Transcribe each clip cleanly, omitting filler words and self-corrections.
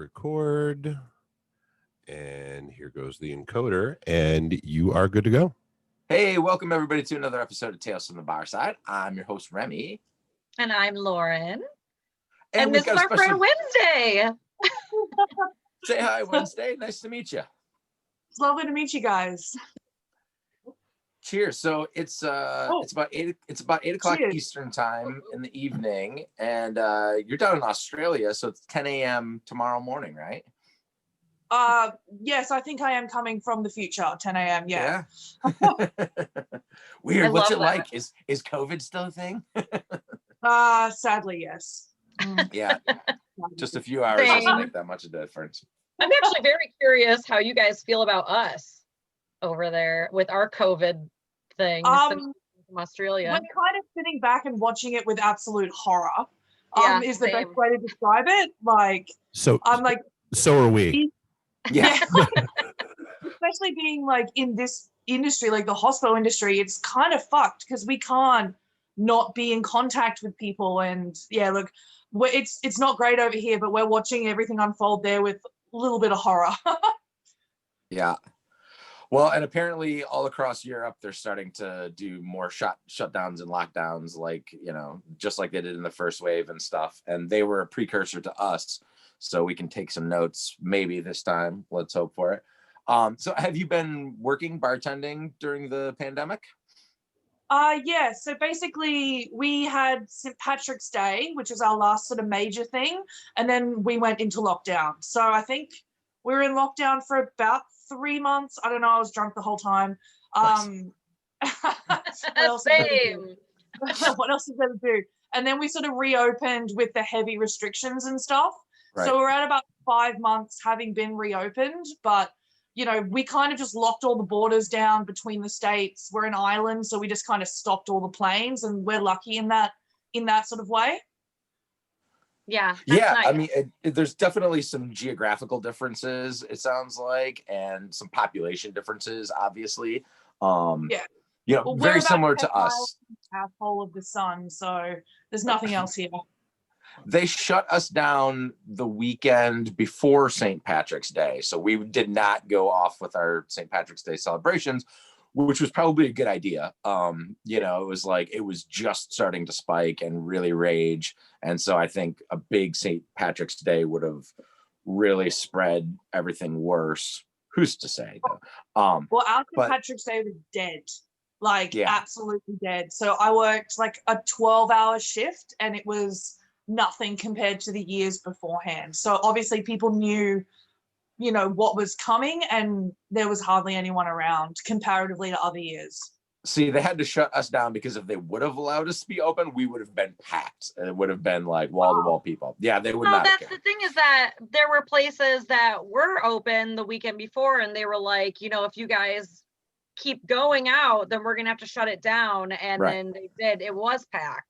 record. And here goes the encoder, and you are good to go. Hey, welcome everybody to another episode of Tales from the Barside. I'm your host, Remy. And I'm Lauren. And this is our friend Wednesday. Say hi, Wednesday. Nice to meet you. It's lovely to meet you guys. Cheers. So it's about 8 o'clock Cheers. Eastern time in the evening, and you're down in Australia, so it's 10 a.m. tomorrow morning, right? Yes, I think I am coming from the future, 10 a.m. Yeah. Weird. What's it like? Is COVID still a thing? Sadly, yes. Yeah. Just a few hours doesn't make that much of a difference. I'm actually very curious how you guys feel about us over there with our COVID thing from Australia. We're kind of sitting back and watching it with absolute horror. Is the best way to describe it. Like, so are we. Yeah. Especially being like in this industry, like the hospital industry, it's kind of fucked because we can't not be in contact with people. And yeah, look, it's not great over here, but we're watching everything unfold there with a little bit of horror. Yeah. Well, and apparently all across Europe, they're starting to do more shutdowns and lockdowns, like, just like they did in the first wave and stuff. And they were a precursor to us. So we can take some notes maybe this time. Let's hope for it. So have you been working bartending during the pandemic? Yeah. So basically we had St. Patrick's Day, which was our last sort of major thing. And then we went into lockdown. So I think we were in lockdown for about 3 months. I don't know. I was drunk the whole time. Same. What else is there to do? And then we sort of reopened with the heavy restrictions and stuff. Right. So we're at about 5 months having been reopened, but we kind of just locked all the borders down between the states. We're an island, so we just kind of stopped all the planes, and we're lucky in that sort of way. Yeah. Yeah. Nice. I mean, there's definitely some geographical differences, it sounds like, and some population differences, obviously. Very similar to us. Asshole of the sun, so there's nothing else here. They shut us down the weekend before St. Patrick's Day. So we did not go off with our St. Patrick's Day celebrations, which was probably a good idea. It was just starting to spike and really rage. And so I think a big St. Patrick's Day would have really spread everything worse. Who's to say, though? Our St. Patrick's Day was dead. Absolutely dead. So I worked like a 12-hour shift, and it was nothing compared to the years beforehand. So obviously people knew, what was coming, and there was hardly anyone around comparatively to other years. See, they had to shut us down because if they would have allowed us to be open, we would have been packed. It would have been like wall-to-wall people. Yeah, they would not. That's the thing, is that there were places that were open the weekend before, and they were like, if you guys keep going out, then we're gonna have to shut it down. And then they did. It was packed.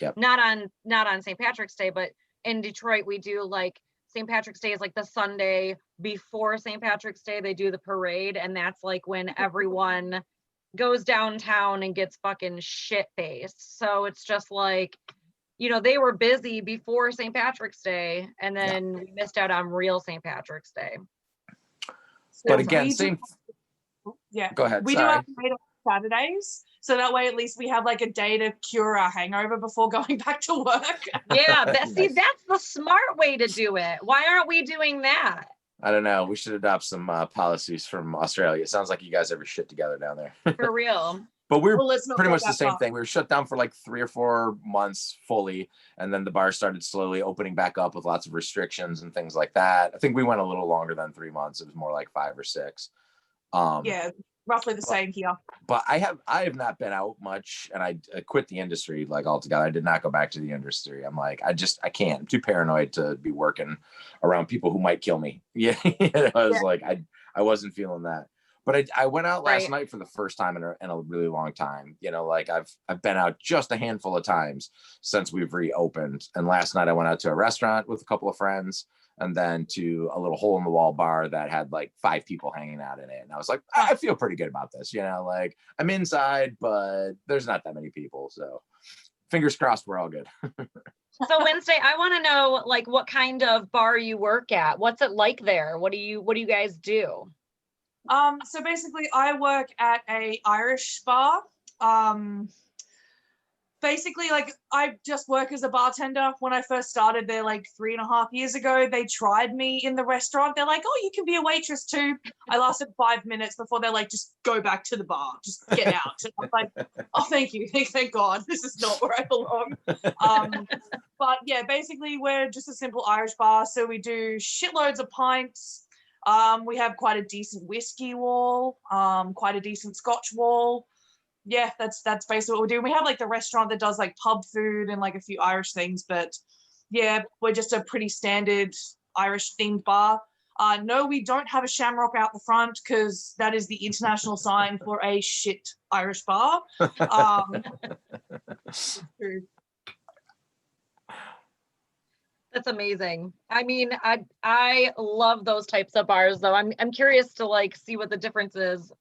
Yep. Not on St. Patrick's Day, but in Detroit we do, like, St. Patrick's Day is like the Sunday before St. Patrick's Day. They do the parade, and that's like when everyone goes downtown and gets fucking shit-faced. So it's just like, they were busy before St. Patrick's Day, and then we missed out on real St. Patrick's Day. But again, go ahead. We do have parade on Saturdays, so that way at least we have like a day to cure our hangover before going back to work. Yeah, that's the smart way to do it. Why aren't we doing that? I don't know. We should adopt some policies from Australia. It sounds like you guys have your shit together down there. For real. But we're pretty much the same thing. We were shut down for like 3 or 4 months fully, and then the bar started slowly opening back up with lots of restrictions and things like that. I think we went a little longer than 3 months. It was more like 5 or 6. Roughly the same here. But I have not been out much, and I quit the industry like altogether. I did not go back to the industry. I'm like, I can't. I'm too paranoid to be working around people who might kill me. Yeah, like, I wasn't feeling that. But I went out last night for the first time in a really long time. I've been out just a handful of times since we've reopened. And last night I went out to a restaurant with a couple of friends, and then to a little hole in the wall bar that had like 5 people hanging out in it. And I was like, I feel pretty good about this. Like, I'm inside, but there's not that many people. So fingers crossed, we're all good. So Wednesday, I want to know like what kind of bar you work at. What's it like there? What do you guys do? So basically I work at a Irish bar. Basically, like, I just work as a bartender. When I first started there like 3.5 years ago, they tried me in the restaurant. They're like, oh, you can be a waitress too. I lasted 5 minutes before they're like, just go back to the bar, just get out. And I'm like, oh, thank you, thank God, this is not where I belong. But yeah, basically we're just a simple Irish bar, so we do shitloads of pints. We have quite a decent whiskey wall, quite a decent Scotch wall. Yeah, that's basically what we do. We have like the restaurant that does like pub food and like a few Irish things, but yeah, we're just a pretty standard Irish themed bar. No, we don't have a shamrock out the front because that is the international sign for a shit Irish bar. That's amazing. I mean, I love those types of bars though. I'm curious to like see what the differences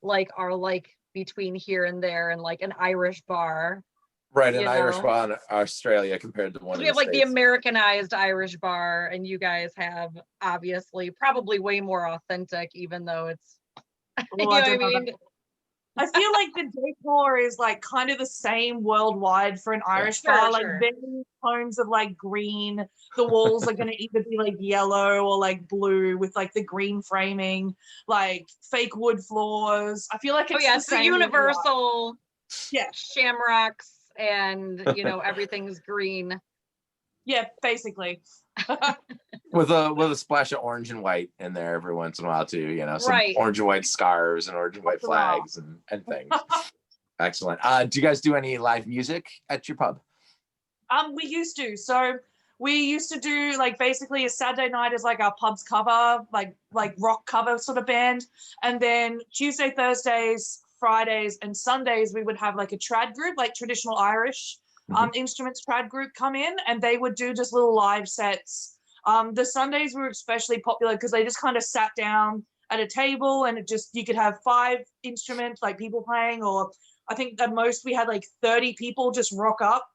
are like between here and there and like an Irish bar. Right, an Irish bar in Australia compared to one. We have like the Americanized Irish bar, and you guys have obviously probably way more authentic, even though it's you know what I mean? I feel like the decor is like kind of the same worldwide for an Irish bar, like various tones of like green. The walls are going to either be like yellow or like blue with like the green framing, like fake wood floors. I feel like it's the universal shamrocks and everything's green. Yeah, basically. with a splash of orange and white in there every once in a while too, some orange and white scarves and orange and white flags and things. Excellent. Do you guys do any live music at your pub? We used to. So we used to do like basically a Saturday night is like our pub's cover, like rock cover sort of band. And then Tuesday, Thursdays, Fridays, and Sundays we would have like a trad group, like traditional Irish instruments trad group come in, and they would do just little live sets. The Sundays were especially popular because they just kind of sat down at a table and you could have 5 instruments, like people playing, or I think at most we had like 30 people just rock up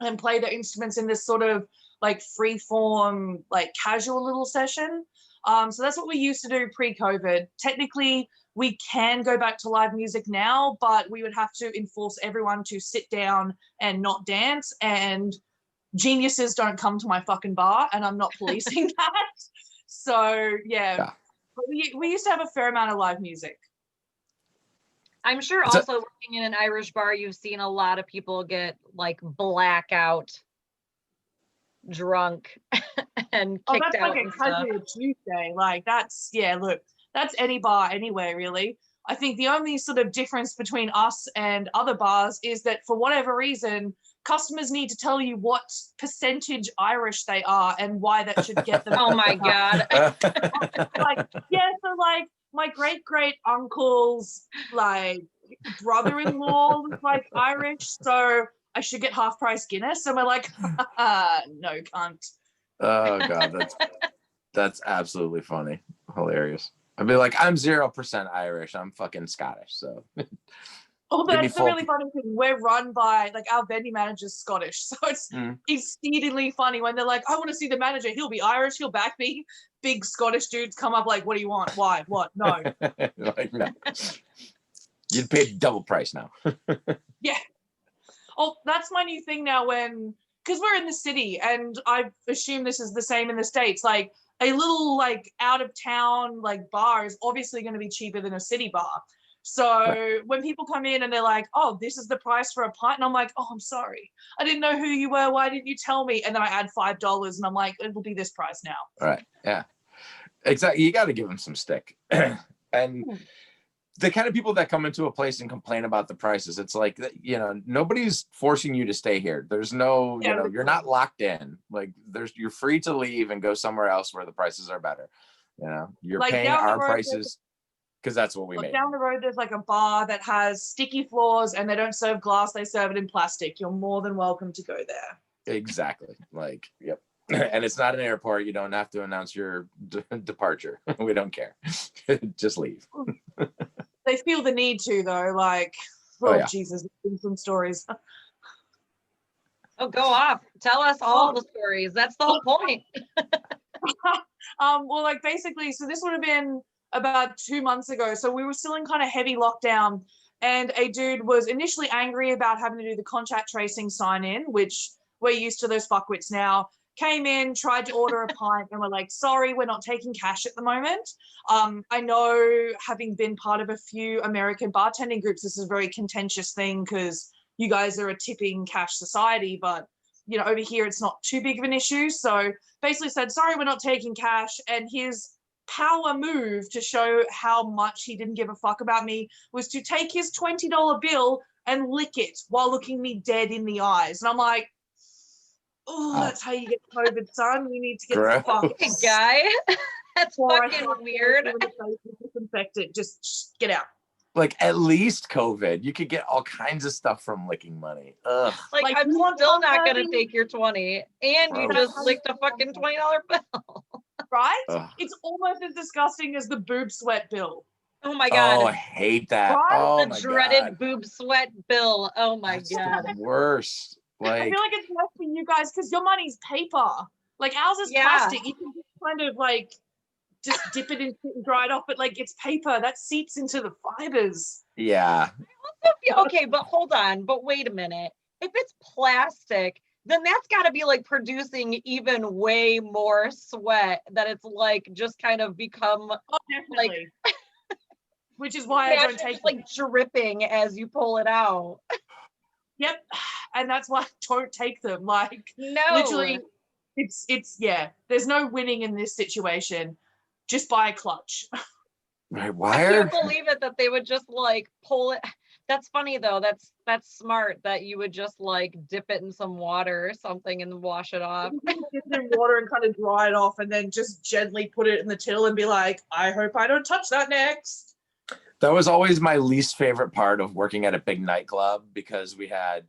and play their instruments in this sort of like free form, like casual little session. So that's what we used to do pre-COVID. Technically, we can go back to live music now, but we would have to enforce everyone to sit down and not dance. And geniuses don't come to my fucking bar, and I'm not policing that. So yeah. But we used to have a fair amount of live music. I'm sure also working in an Irish bar, you've seen a lot of people get like blackout drunk and kicked out. Like a casual Tuesday. Like that's any bar anywhere really. I think the only sort of difference between us and other bars is that for whatever reason, customers need to tell you what percentage Irish they are and why that should get them. Oh my God. So like my great uncle's like brother-in-law was like Irish, so I should get half price Guinness. And we're like, no, can't. Oh God, that's absolutely funny. Hilarious. I'd be like, I'm 0% Irish. I'm fucking Scottish. So oh, that's the really funny thing. We're run by like our venue manager's Scottish. So it's exceedingly funny when they're like, I want to see the manager. He'll be Irish, he'll back me. Big Scottish dudes come up like, what do you want? Why? What? No. Like, no. You'd pay double price now. Yeah. Oh, that's my new thing now because we're in the city, and I assume this is the same in the States, like a little like out of town like bar is obviously going to be cheaper than a city bar. So when people come in and they're like, oh, this is the price for a pint, and I'm like, oh, I'm sorry, I didn't know who you were, why didn't you tell me? And then I add $5 and I'm like, it will be this price now. Right. Yeah, exactly. You got to give them some stick. And the kind of people that come into a place and complain about the prices, it's like, nobody's forcing you to stay here. There's no, you're not locked in. Like you're free to leave and go somewhere else where the prices are better. You're like paying our prices because that's what we make. Down the road, there's like a bar that has sticky floors and they don't serve glass. They serve it in plastic. You're more than welcome to go there. Exactly. Like, yep. And it's not an airport. You don't have to announce your departure. We don't care. Just leave. They feel the need to though, like, Jesus, some stories. Oh, go off. Tell us all the stories. That's the whole point. Well, like basically, so this would have been about 2 months ago. So we were still in kind of heavy lockdown, and a dude was initially angry about having to do the contact tracing sign in, which we're used to those fuckwits now. Came in, tried to order a pint, and we're like, sorry, we're not taking cash at the moment. I know, having been part of a few American bartending groups, this is a very contentious thing because you guys are a tipping cash society, but you know, over here it's not too big of an issue. So basically said, sorry, we're not taking cash. And his power move to show how much he didn't give a fuck about me was to take his $20 bill and lick it while looking me dead in the eyes. And I'm like, oh, that's how you get COVID, son. You need to get the fuck Hey, guy. That's fucking weird. Disinfectant. Just get out. Like, at least COVID, you could get all kinds of stuff from licking money. Ugh. Like I'm still not gonna take your 20, and you just licked a fucking $20 bill. Right? Ugh. It's almost as disgusting as the boob sweat bill. Oh my god! Oh, I hate that. Right? Oh, the dreaded boob sweat bill. Oh my god! The worst. Like, I feel like it's worse for you guys because your money's paper. Like ours is plastic. You can just kind of like just dip it in and dry it off, but like it's paper that seeps into the fibers. Yeah. Okay, but hold on. But wait a minute. If it's plastic, then that's got to be like producing even way more sweat that it's like just kind of become like. Which is why I don't take it. Like dripping as you pull it out. Yep, and that's why I don't take them. Like no, literally, it's yeah. There's no winning in this situation. Just buy a clutch. Right, I can't believe it that they would just like pull it. That's funny though. That's smart that you would just like dip it in some water or something and wash it off. Dip it in water and kind of dry it off, and then just gently put it in the till and be like, I hope I don't touch that next. That was always my least favorite part of working at a big nightclub because we had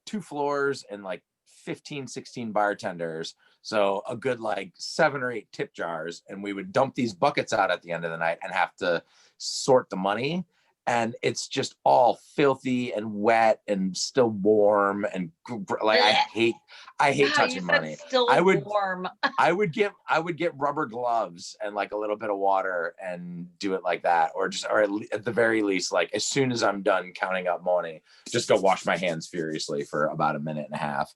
2 floors and like 15, 16 bartenders. So a good like 7 or 8 tip jars. And we would dump these buckets out at the end of the night and have to sort the money. And it's just all filthy and wet and still warm and like I hate touching money. Still warm. I would get rubber gloves and like a little bit of water and do it like that, or at the very least, like as soon as I'm done counting up money, just go wash my hands furiously for about a minute and a half.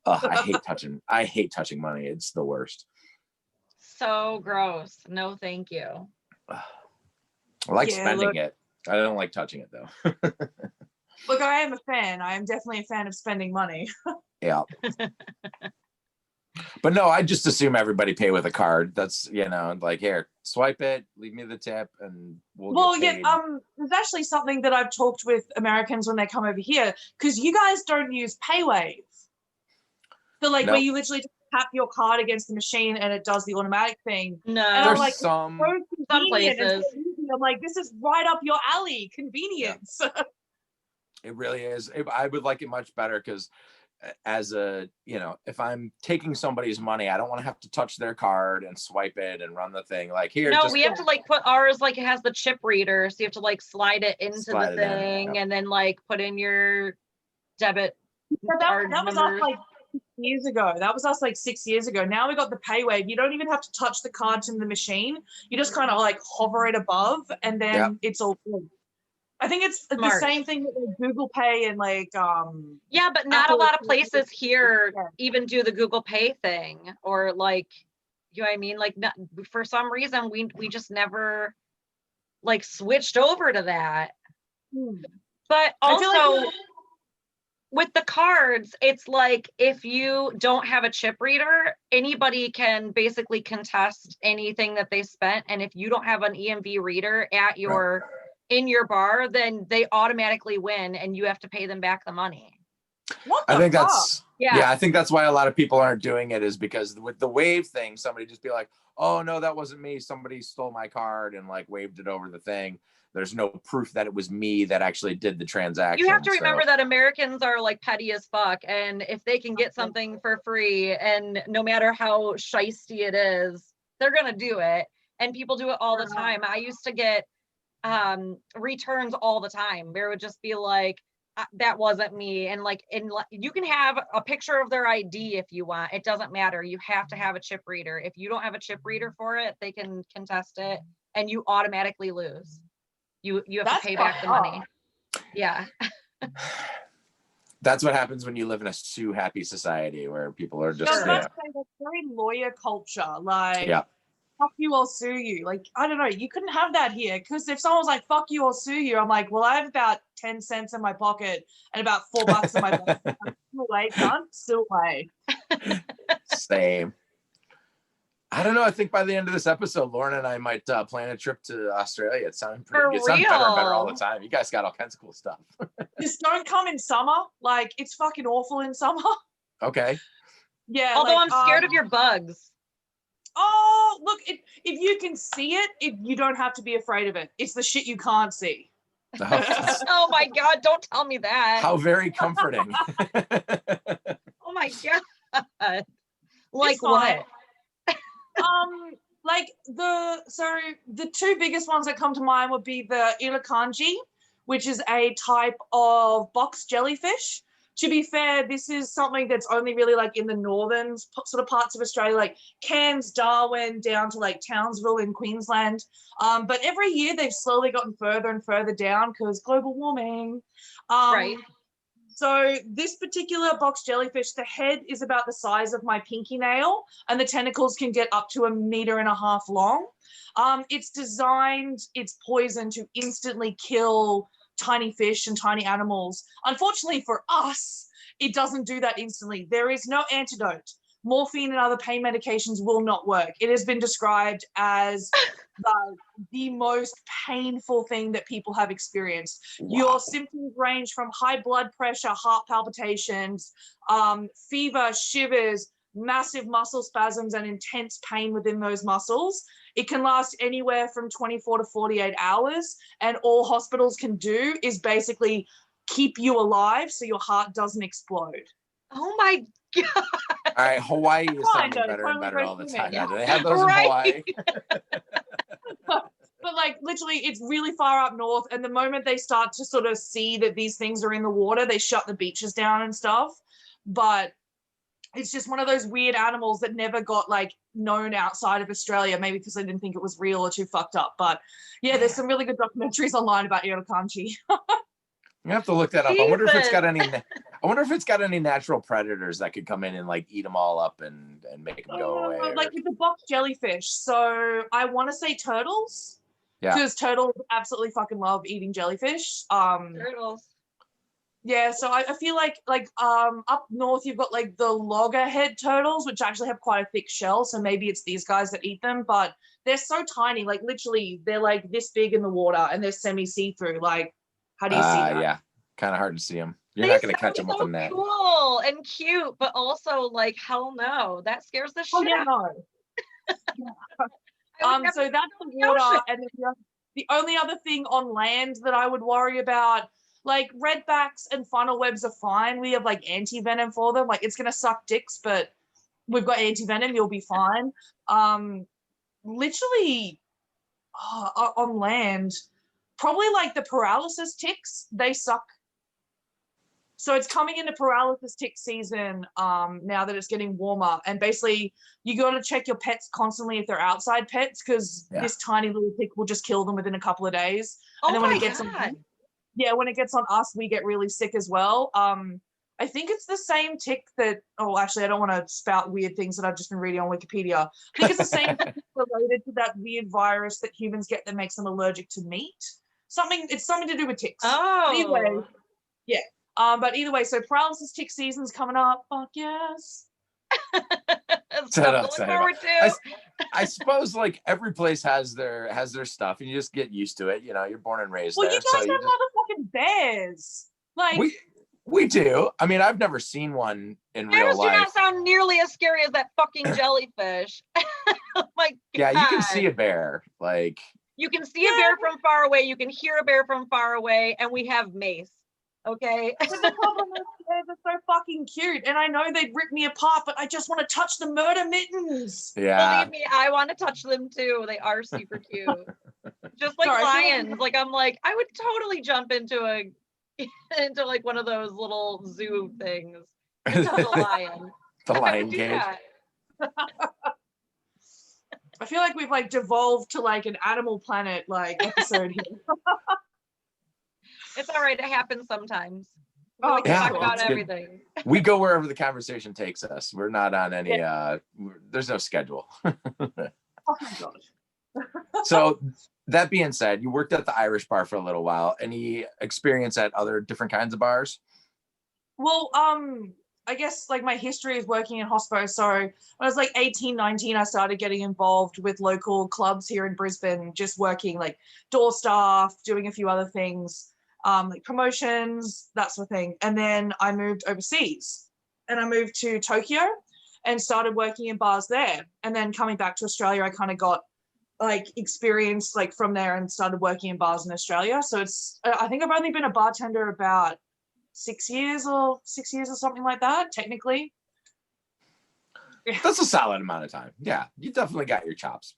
I hate touching money. It's the worst. So gross. No, thank you. I like spending it. I don't like touching it though. Look, I am a fan. I am definitely a fan of spending money. Yeah. But no, I just assume everybody pay with a card. That's, like, here, swipe it, leave me the tip, and we'll get paid. There's actually something that I've talked with Americans when they come over here, because you guys don't use PayWave. So like where you literally just tap your card against the machine and it does the automatic thing. No, and I'm like, some places. I'm like, this is right up your alley, convenience. Yeah. It really is. I would like it much better because as if I'm taking somebody's money, I don't want to have to touch their card and swipe it and run the thing. Like here. No, we have to like put ours, like it has the chip reader. So you have to like slide it into the thing and then like put in your debit card that was us like 6 years ago. That was us like 6 years ago. Now we got the PayWave. You don't even have to touch the cards in the machine. You just kind of like hover it above and then it's all good. I think it's the same thing with like Google Pay and like yeah, but not Apple. A lot of places here even do the Google Pay thing or like, you know what I mean? Like not, for some reason we just never like switched over to that. But also with the cards, it's like if you don't have a chip reader, anybody can basically contest anything that they spent. And if you don't have an EMV reader at your in your bar, then they automatically win and you have to pay them back the money. I think that's why a lot of people aren't doing it, is because with the wave thing, somebody just be like, oh no, that wasn't me. Somebody stole my card and like waved it over the thing. There's no proof that it was me that actually did the transaction. You have to remember that Americans are like petty as fuck. And if they can get something for free and no matter how shisty it is, they're going to do it. And people do it all the time. I used to get returns all the time. There would just be like, that wasn't me. And like, you can have a picture of their ID if you want. It doesn't matter. You have to have a chip reader. If you don't have a chip reader for it, they can contest it and you automatically lose. You have to pay back the money. Yeah. That's what happens when you live in a sue happy society where people are just. I was about to say, that's very lawyer culture. Like, fuck you, I'll sue you. Like, I don't know. You couldn't have that here because if someone was like, fuck you, I'll sue you, I'm like, well, I have about 10 cents in my pocket and about $4 in my pocket. Still away, cunt. Still away. Same. I don't know. I think by the end of this episode, Lauren and I might plan a trip to Australia. It sounds pretty good. It sounds better and better all the time. You guys got all kinds of cool stuff. Just don't come in summer. Like, it's fucking awful in summer. Okay. Yeah. Although I'm scared of your bugs. Oh, look, if you can see it, you don't have to be afraid of it. It's the shit you can't see. Oh my God, don't tell me that. How very comforting. Oh my God. Like what? Like the two biggest ones that come to mind would be the ilakanji, which is a type of box jellyfish. To be fair, this is something that's only really like in the northern sort of parts of Australia, like Cairns, Darwin, down to like Townsville in Queensland. But every year they've slowly gotten further and further down because global warming. Right. So this particular box jellyfish, the head is about the size of my pinky nail and the tentacles can get up to 1.5 meters long. It's designed, its poison to instantly kill tiny fish and tiny animals. Unfortunately for us, it doesn't do that instantly. There is no antidote. Morphine and other pain medications will not work. It has been described as the most painful thing that people have experienced. Wow. Your symptoms range from high blood pressure, heart palpitations, fever, shivers, massive muscle spasms, and intense pain within those muscles. It can last anywhere from 24 to 48 hours, and all hospitals can do is basically keep you alive so your heart doesn't explode. Oh my God. All right, Hawaii is sounding better and better all the time. Do they have those in Hawaii? But like literally it's really far up north, and the moment they start to sort of see that these things are in the water, they shut the beaches down and stuff. But it's just one of those weird animals that never got like known outside of Australia, maybe because they didn't think it was real or too fucked up. But yeah, there's some really good documentaries online about irukandji. You have to look that up. I wonder if it's got any. I wonder if it's got any natural predators that could come in and like eat them all up and make them go away. Like it's a box jellyfish, so I want to say turtles. Yeah. Because turtles absolutely fucking love eating jellyfish. Turtles. Yeah, so I feel like up north you've got like the loggerhead turtles, which actually have quite a thick shell, so maybe it's these guys that eat them, but they're so tiny, like literally they're like this big in the water and they're semi see-through. Like, how do you see that? Yeah, kind of hard to see them. You're not going to catch them with a net. Cool and cute, but also like hell no, that scares the shit out. No. So that's the water, and the only other thing on land that I would worry about, like redbacks and funnel webs are fine. We have like anti-venom for them. Like it's gonna suck dicks, but we've got anti-venom. You'll be fine. Literally on land, probably like the paralysis ticks. They suck. So it's coming into paralysis tick season now that it's getting warmer. And basically you got to check your pets constantly if they're outside pets, because this tiny little tick will just kill them within a couple of days. And then when it gets when it gets on us, we get really sick as well. I think it's the same tick that, actually I don't want to spout weird things that I've just been reading on Wikipedia. I think it's the same tick related to that weird virus that humans get that makes them allergic to meat. It's something to do with ticks. Oh. Anyway, yeah. But either way, so paralysis tick season's coming up. Fuck yes. I suppose like every place has their stuff, and you just get used to it. You know, you're born and raised there. Well, you guys have motherfucking bears. Like we do. I mean, I've never seen one in real life. Bears do not sound nearly as scary as that fucking jellyfish. Oh my God. Yeah, you can see a bear. Like you can see a bear from far away. You can hear a bear from far away, and we have mace. Okay. But the problem is they're so fucking cute, and I know they'd rip me apart, but I just want to touch the murder mittens. Yeah. Believe me, I want to touch them too. They are super cute. Just like lions. Like I'm like, I would totally jump into into like one of those little zoo things. Into the lion. The lion cage. I feel like we've like devolved to like an Animal Planet like episode here. It's all right. It happens sometimes. Oh, We can yeah, talk about it's good. everything. We go wherever the conversation takes us. We're not on any there's no schedule. Oh my gosh. So that being said, you worked at the Irish bar for a little while. Any experience at other different kinds of bars? Well, I guess like my history is working in hospo. So when I was like 18, 19, I started getting involved with local clubs here in Brisbane, just working like door staff, doing a few other things, like promotions, that sort of thing. And then I moved overseas and I moved to Tokyo and started working in bars there. And then coming back to Australia, I kind of got like experience like from there and started working in bars in Australia. So it's, I think I've only been a bartender about 6 years or something like that, technically. That's a solid amount of time. Yeah, you definitely got your chops.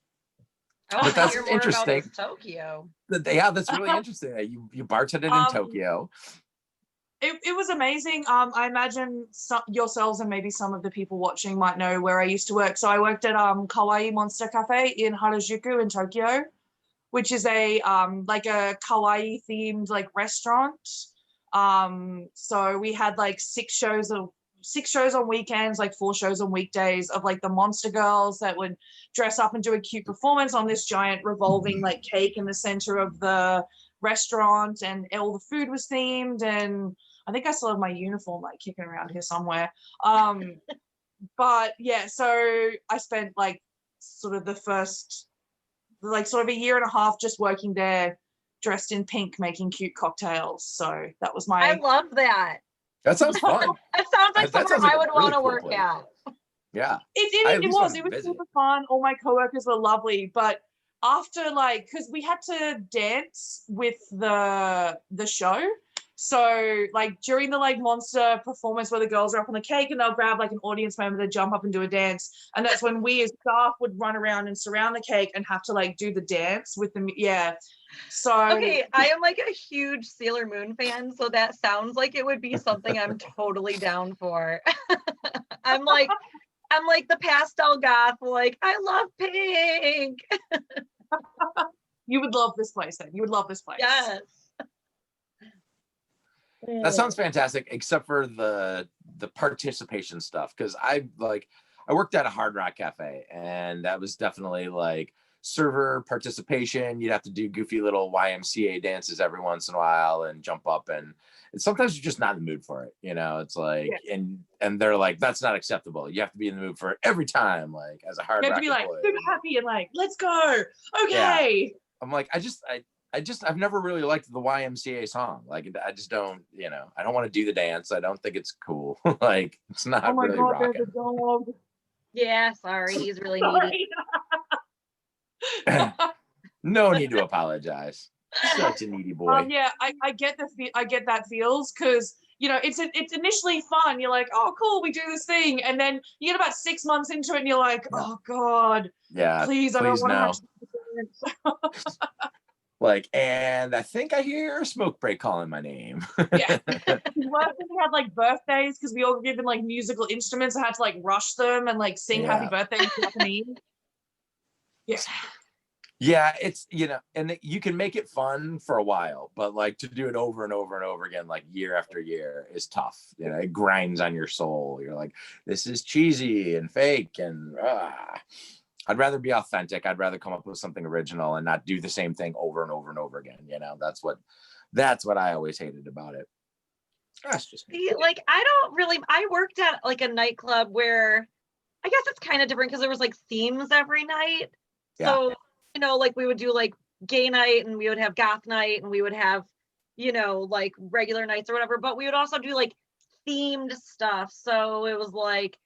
But that's hear more interesting. About this Tokyo. Yeah, that's really interesting. You bartended in Tokyo. It was amazing. I imagine yourselves and maybe some of the people watching might know where I used to work. So I worked at Kawaii Monster Cafe in Harajuku in Tokyo, which is a like a kawaii themed like restaurant. So we had like 6 shows on weekends, like 4 shows on weekdays of like the monster girls that would dress up and do a cute performance on this giant revolving like cake in the center of the restaurant, and all the food was themed. And I think I still have my uniform like kicking around here somewhere. But yeah, so I spent like sort of the first like sort of a year and a half just working there, dressed in pink, making cute cocktails. So that was my. I love that. That sounds fun. It sounds like somewhere I would want to work place. at. Yeah. It was super fun. All my coworkers were lovely, but after like, because we had to dance with the show. So like during the like monster performance where the girls are up on the cake and they'll grab like an audience member to jump up and do a dance, and that's when we as staff would run around and surround the cake and have to like do the dance with them. Yeah. So okay, I am like a huge Sailor Moon fan, so that sounds like it would be something I'm totally down for. I'm like the pastel goth, like I love pink. You would love this place then. You would love this place. Yes. That sounds fantastic, except for the participation stuff, because I worked at a Hard Rock Cafe, and that was definitely like server participation. You'd have to do goofy little YMCA dances every once in a while and jump up, and sometimes you're just not in the mood for it. You know, it's like, yeah. and they're like, that's not acceptable. You have to be in the mood for it every time. Like as a Hard Rock, you have to be like super happy and like, let's go. Okay. Yeah. I'm like, I've never really liked the YMCA song. Like, I just don't, you know, I don't want to do the dance. I don't think it's cool. Like, it's not oh my really God, rocking. There's a dog. Yeah, sorry. He's really needy. No need to apologize. Such a needy boy. Yeah, I get that feels, because you know it's initially fun. You're like, oh cool, we do this thing, and then you get about 6 months into it, and you're like, oh God, yeah, please I don't want to. Like, and I think I hear a smoke break calling my name. Yeah. We had like birthdays because we all were given like musical instruments. I had to like rush them and like sing happy birthday to Japanese. Yeah. Yeah, it's, you know, and you can make it fun for a while, but like to do it over and over and over again, like year after year, is tough. You know, it grinds on your soul. You're like, this is cheesy and fake, and I'd rather be authentic. I'd rather come up with something original and not do the same thing over and over and over again. You know, that's what I always hated about it. That's just me. Like, I worked at like a nightclub where I guess it's kind of different because there was like themes every night. Yeah. So, you know, like we would do like gay night and we would have goth night and we would have, you know, like regular nights or whatever, but we would also do like themed stuff. So it was like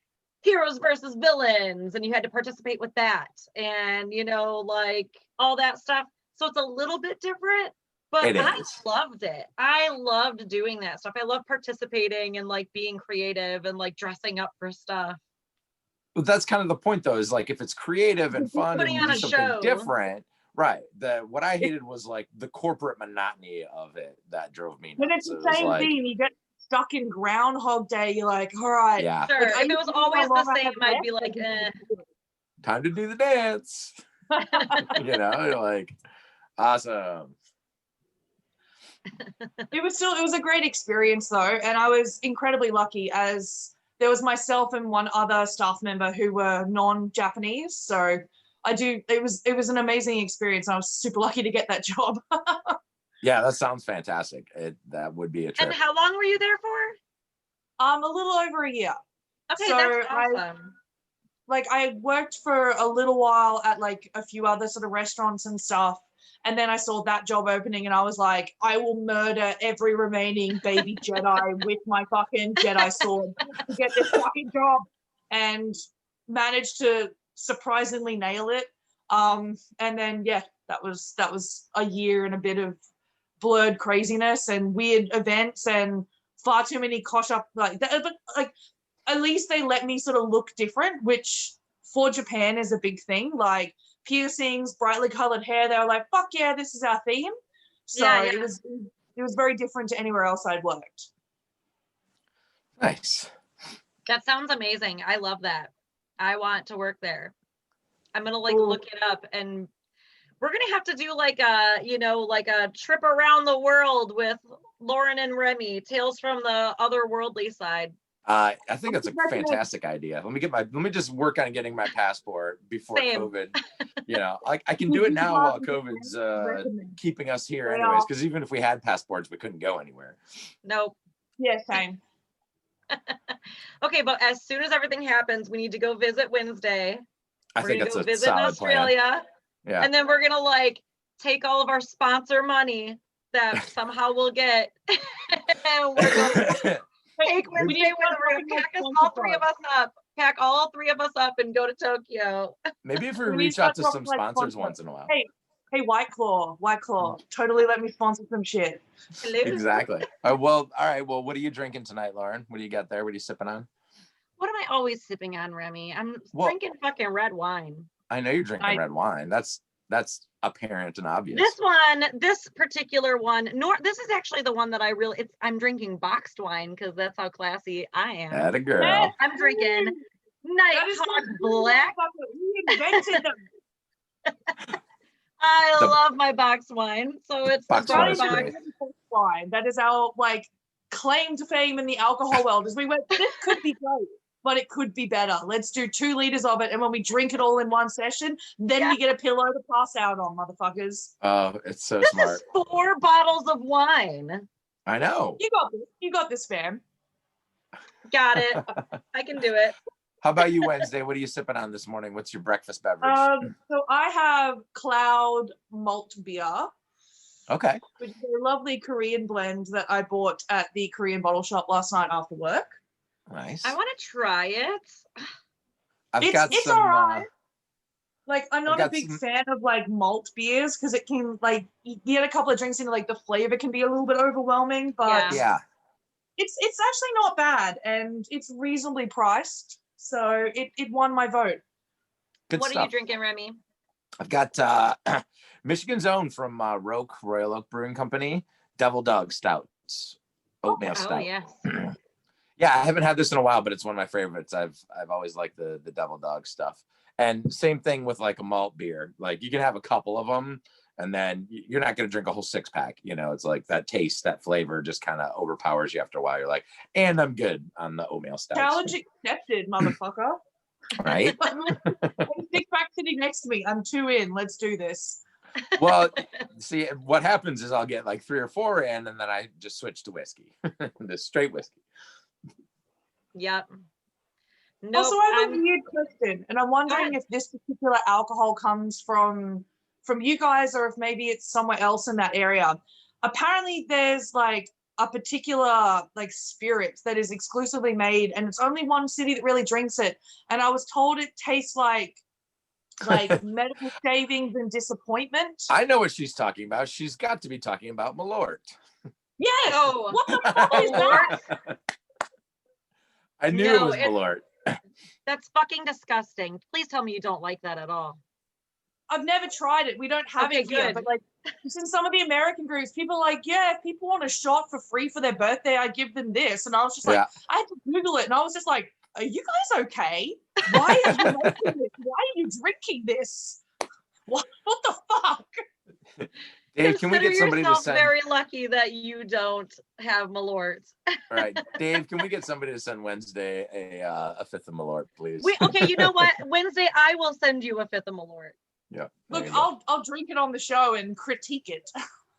heroes versus villains, and you had to participate with that, and you know, like all that stuff. So it's a little bit different, but I loved it. I loved doing that stuff. I love participating and like being creative and like dressing up for stuff. But that's kind of the point though, is like if it's creative and fun and you do something different, Right. What I hated was like the corporate monotony of it that drove me nuts. But it's the same thing. You get stuck in Groundhog Day. You're like, all right. Yeah. Sure. Like, if it was always the same, I'd be like, time to do the dance. You know, you're like, awesome. It was a great experience though, and I was incredibly lucky as there was myself and one other staff member who were non-Japanese. So it was an amazing experience. I was super lucky to get that job. Yeah, that sounds fantastic. That would be a trip. And how long were you there for? A little over a year. Okay, so that's awesome. I worked for a little while at like a few other sort of restaurants and stuff. And then I saw that job opening and I was like, I will murder every remaining baby Jedi with my fucking Jedi sword to get this fucking job, and managed to surprisingly nail it. And then, yeah, that was a year and a bit of blurred craziness and weird events and far too many kosh up like that. But like, at least they let me sort of look different, which for Japan is a big thing. Like piercings, brightly colored hair. They were like, fuck yeah, this is our theme. So yeah. It was very different to anywhere else I'd worked. Nice. That sounds amazing. I love that. I want to work there. I'm gonna look it up, and we're gonna have to do like a trip around the world with Lauren and Remy, Tales from the Otherworldly Side. I think that's a fantastic idea. Let me just work on getting my passport before COVID. You know, I can do it now while COVID's keeping us here anyways, because even if we had passports, we couldn't go anywhere. Nope. Yeah, same. Okay, but as soon as everything happens, we need to go visit Wednesday. I think that's a solid plan. Australia. Yeah. And then we're gonna like take all of our sponsor money that somehow we'll get. And we're gonna take Wednesday with her. We're gonna pack all three of us up. Pack all three of us up and go to Tokyo. Maybe if we reach out to some sponsors once in a while. Hey, White Claw, totally let me sponsor some shit. Hello? Exactly. All right. Well, what are you drinking tonight, Lauren? What do you got there? What are you sipping on? What am I always sipping on, Remy? I'm drinking fucking red wine. I know you're drinking red wine. That's apparent and obvious. This particular one, this is actually the one that I'm drinking boxed wine because that's how classy I am. Atta girl. I'm drinking Nighthawk Black. We invented them. I love my boxed wine. So it's boxed wine. That is our claim to fame in the alcohol world. As we went, this could be great, but it could be better. Let's do 2 liters of it, and when we drink it all in one session, then we get a pillow to pass out on, motherfuckers. Oh, it's so smart. This is 4 bottles of wine. I know. You got this, fam. Got it. I can do it. How about you, Wednesday? What are you sipping on this morning? What's your breakfast beverage? So I have Cloud Malt Beer. Okay. Which is a lovely Korean blend that I bought at the Korean bottle shop last night after work. Nice. I want to try it. It's all right. I'm not a big fan of malt beers because it can you get a couple of drinks into the flavor can be a little bit overwhelming, but yeah. It's actually not bad and it's reasonably priced. So it won my vote. Good what stuff. Are you drinking, Remy? I've got Michigan's own from Royal Oak Brewing Company, Devil Dog Stout, oatmeal stout. Yes. Yeah, I haven't had this in a while, but it's one of my favorites. I've always liked the Devil Dog stuff. And same thing with a malt beer. You can have a couple of them, and then you're not going to drink a whole 6-pack. You know, it's that taste, that flavor just kind of overpowers you after a while. You're like, and I'm good on the oatmeal stout. Challenge accepted, motherfucker. Right? 6-pack sitting next to me. I'm 2 in. Let's do this. Well, see, what happens is I'll get 3 or 4 in, and then I just switch to whiskey, the straight whiskey. Yep. Nope, also, I have a weird question, and I'm wondering if this particular alcohol comes from you guys, or if maybe it's somewhere else in that area. Apparently, there's a particular spirit that is exclusively made, and it's only one city that really drinks it. And I was told it tastes like medical shavings and disappointment. I know what she's talking about. She's got to be talking about Malort. Yes. Oh, what the fuck is that? I knew it was Malort. That's fucking disgusting. Please tell me you don't like that at all. I've never tried it. We don't have it here. But like, just in some of the American groups, people are like, yeah, if people want a shot for free for their birthday, I give them this. And I was just like, I had to Google it, and I was just like, are you guys okay? Why are you making this? Why are you drinking this? What the fuck? Dave, can we get somebody to send? Very lucky that you don't have Malort. All right, Dave, can we get somebody to send Wednesday a fifth of Malort, please? Okay, you know what? Wednesday, I will send you a fifth of Malort. Yeah. Look, I'll drink it on the show and critique it.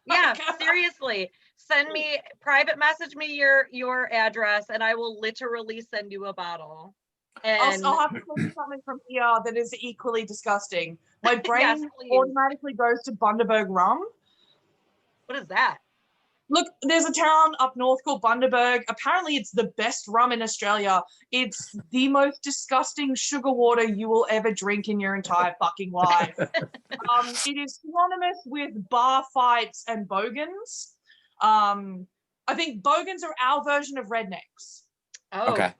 Yeah, seriously. Send me, private message me your address, and I will literally send you a bottle. And I'll have to tell you something from here that is equally disgusting. My brain automatically goes to Bundaberg rum. What is that? Look, there's a town up north called Bundaberg. Apparently, it's the best rum in Australia. It's the most disgusting sugar water you will ever drink in your entire fucking life. It is synonymous with bar fights and bogans. I think bogans are our version of rednecks. Oh, okay,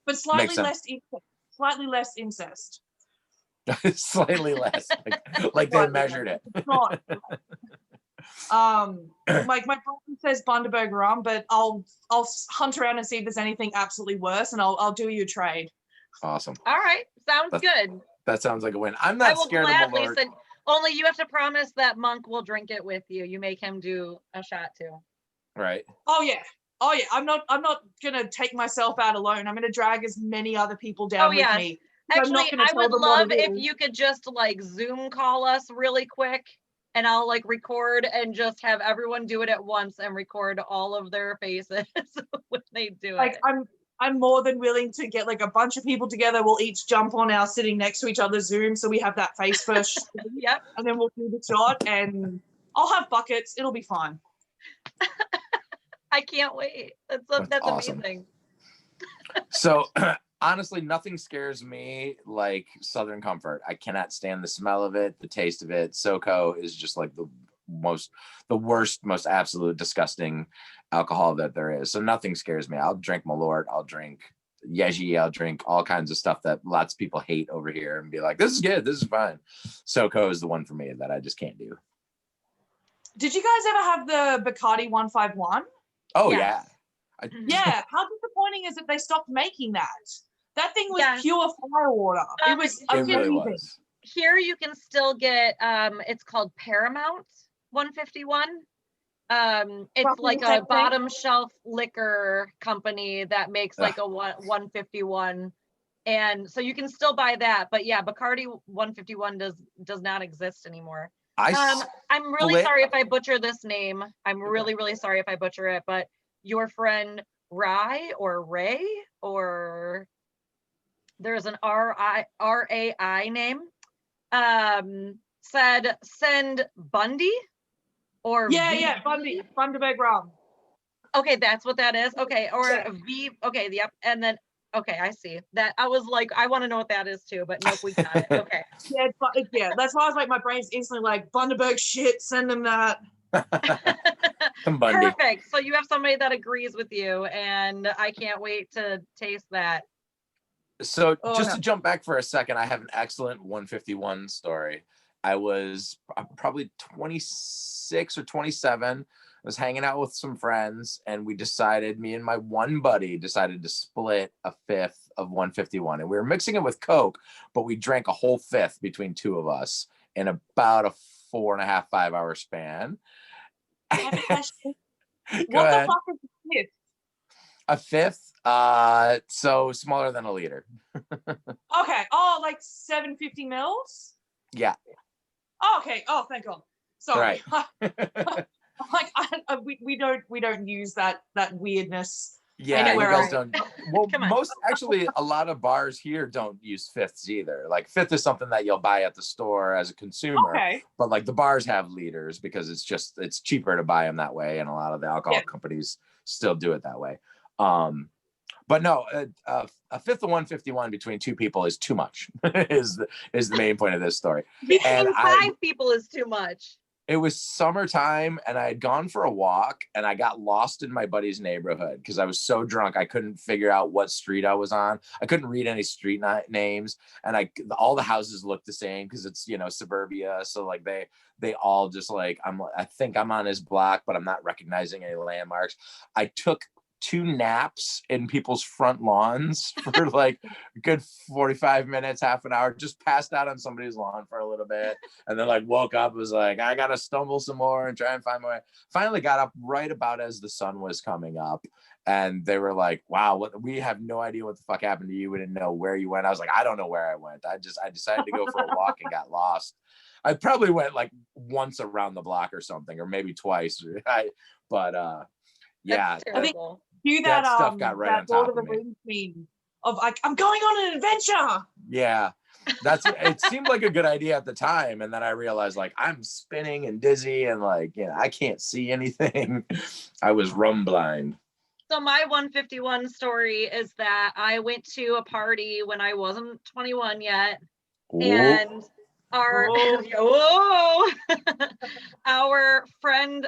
but slightly less incest. Slightly less incest. Slightly less, like they measured it. It's not. My brother says Bundaberg rum, but I'll hunt around and see if there's anything absolutely worse, and I'll do you a trade. Awesome. All right, sounds good. That sounds like a win. I'm not scared of Malort. Only you have to promise that Monk will drink it with you. You make him do a shot too. Right. Oh yeah. I'm not gonna take myself out alone. I'm gonna drag as many other people down with me. Actually, I would love if you could just like Zoom call us really quick, and I'll like record and just have everyone do it at once and record all of their faces when they do it. I'm more than willing to get like a bunch of people together. We'll each jump on our sitting next to each other's Zoom, so we have that face first. Yep. And then we'll do the shot, and I'll have buckets. It'll be fine. I can't wait. That's awesome. Amazing. So honestly, nothing scares me like Southern Comfort. I cannot stand the smell of it, the taste of it. SoCo is just like the worst, most absolute disgusting alcohol that there is. So nothing scares me. I'll drink Malort, I'll drink Yeji, I'll drink all kinds of stuff that lots of people hate over here and be like, this is good, this is fine. SoCo is the one for me that I just can't do. Did you guys ever have the Bacardi 151? Oh yeah. Yeah. How disappointing is it they stopped making that? That thing was pure firewater. It was amazing. Here you can still get it's called Paramount 151. It's like a bottom shelf liquor company that makes like a 151, and so you can still buy that. But yeah, Bacardi 151 does not exist anymore. I'm really sorry if I butcher this name. I'm really, really sorry if I butcher it, but your friend Rai or Ray, or there's an R-A-I name, said send Bundy or Bundy, Bundaberg rum. Okay, that's what that is. Okay, or V. Okay, yep, and then okay, I see that. I was like, I want to know what that is too, but nope, we got it. Okay. Yeah, that's why I was like, my brain's instantly like Bundaberg shit. Send them that. Perfect. So you have somebody that agrees with you, and I can't wait to taste that. So to jump back for a second, I have an excellent 151 story. I was probably 26 or 27. I was hanging out with some friends, and me and my one buddy decided to split a fifth of 151, and we were mixing it with Coke, but we drank a whole fifth between two of us in about a 4.5, 5 hour span. I have a question. What the fuck is a fifth? A fifth, so smaller than a liter. Okay. Oh, like 750 mils? Yeah. Oh, okay. Oh, thank God. Sorry. Right. Like we don't use that weirdness. Yeah, anywhere you guys else. don't. Well, a lot of bars here don't use fifths either. Like fifth is something that you'll buy at the store as a consumer. Okay. But like the bars have liters because it's cheaper to buy them that way, and a lot of the alcohol companies still do it that way. But no, a fifth of 151 between two people is too much. is the main point of this story. Between five people is too much. It was summertime and I had gone for a walk and I got lost in my buddy's neighborhood because I was so drunk I couldn't figure out what street I was on. I couldn't read any street names, and all the houses looked the same because it's, you know, suburbia. So like they all just like, I think I'm on his block, but I'm not recognizing any landmarks. I took 2 naps in people's front lawns for like a good 45 minutes, half an hour, just passed out on somebody's lawn for a little bit. And then like woke up, was like, I got to stumble some more and try and find my way. Finally got up right about as the sun was coming up. And they were like, wow, we have no idea what the fuck happened to you. We didn't know where you went. I was like, I don't know where I went. I decided to go for a walk and got lost. I probably went like once around the block or something, or maybe twice. Yeah. I think that stuff got right on top of me. Meme of like, I'm going on an adventure. Yeah, it seemed like a good idea at the time, and then I realized like I'm spinning and dizzy and like, you know, I can't see anything. I was rum blind. So my 151 story is that I went to a party when I wasn't 21 yet. Ooh. And our our friend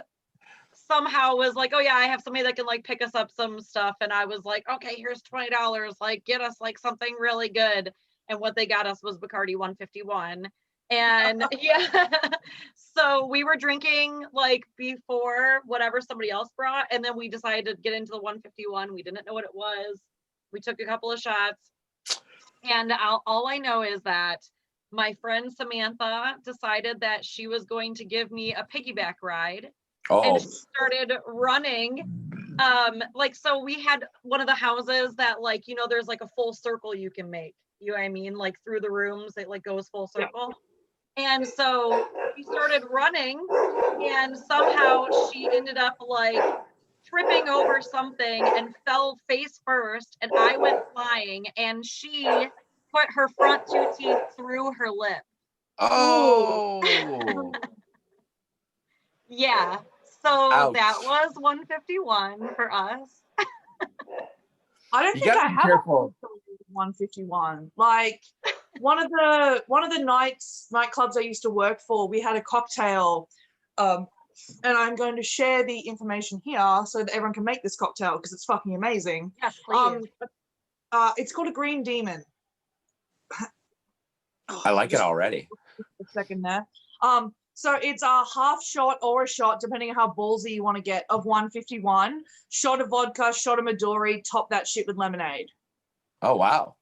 somehow was like, oh yeah, I have somebody that can like pick us up some stuff. And I was like, okay, here's $20, like get us like something really good. And what they got us was Bacardi 151. And yeah, so we were drinking like before whatever somebody else brought, and then we decided to get into the 151. We didn't know what it was. We took a couple of shots, and all I know is that my friend Samantha decided that she was going to give me a piggyback ride. And she started running. Like, so we had one of the houses that, like, you know, there's like a full circle you can make, you know what I mean? Like through the rooms, it like goes full circle. Yeah. And so she started running, and somehow she ended up like tripping over something and fell face first, and I went flying, and she put her front 2 teeth through her lip. Oh. Yeah. So ouch. That was 151 for us. I don't think I have a 151. Like one of the nightclubs I used to work for, we had a cocktail, and I'm going to share the information here so that everyone can make this cocktail because it's fucking amazing. Yes, please. It's called a green demon. I like it already. A second there. So it's a half shot or a shot, depending on how ballsy you want to get, of 151. Shot of vodka, shot of Midori, top that shit with lemonade. Oh, wow.